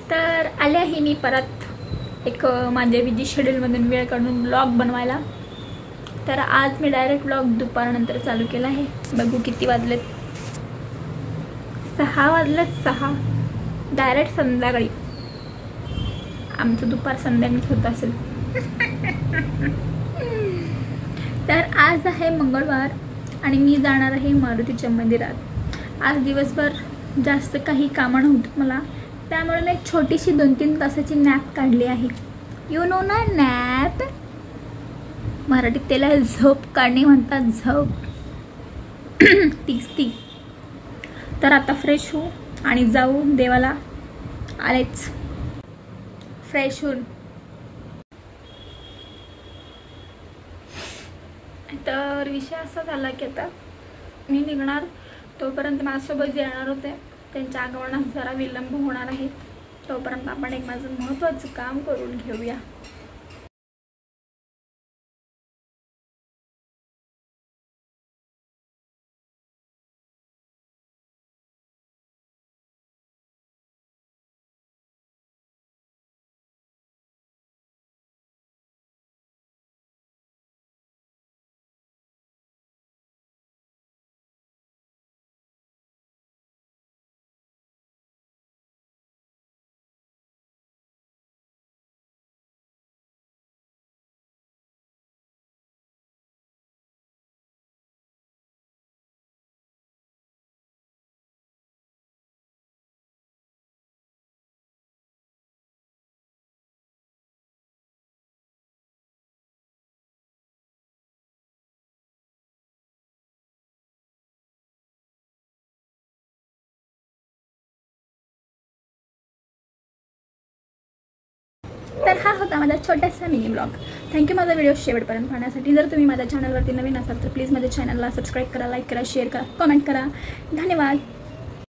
तर आले आहे मी परत एक माझ्या बिझी शेड्यूलमधून वेळ काढून ब्लॉग बनवायला। तर आज मी डायरेक्ट ब्लॉग दुपारनंतर चालू केला आहे। बघू किती वाजलेत, 6 वाजलेत। 6 डायरेक्ट संध्याकाळी, आमचं दुपार संध्याकाळीच होत असेल। तर आज आहे मंगळवार आणि मी जाणार आहे मारुतीच्या मंदिरात। आज दिवसभर जास्त काही कामं नव्हतं मला, त्यामुळे मी एक छोटीशी 2-3 तासाची नॅप काढली आहे। यू नो ना नॅप, मराठीत त्याला झोप काढणे म्हणतात, झोप। तीच ती। तर आता फ्रेश होऊ आणि जाऊ देवाला। आलेच फ्रेश होऊन। तर विषय असा झाला की आता मी निघणार, तोपर्यंत माझ्यासोबत जे येणार होते त्यांच्या आगमनास जरा विलंब होणार आहे। तोपर्यंत आपण एक माझं महत्त्वाचं काम करून घेऊया। तर हा होता माझा छोटासा मिनी ब्लॉग। थँक्यू माझा व्हिडिओ शेवटपर्यंत पाहण्यासाठी। जर तुम्ही माझ्या चॅनलवरती नवीन असाल तर प्लीज माझ्या चॅनलला सबस्क्राईब करा, लाईक करा, शेअर करा, कमेंट करा। धन्यवाद।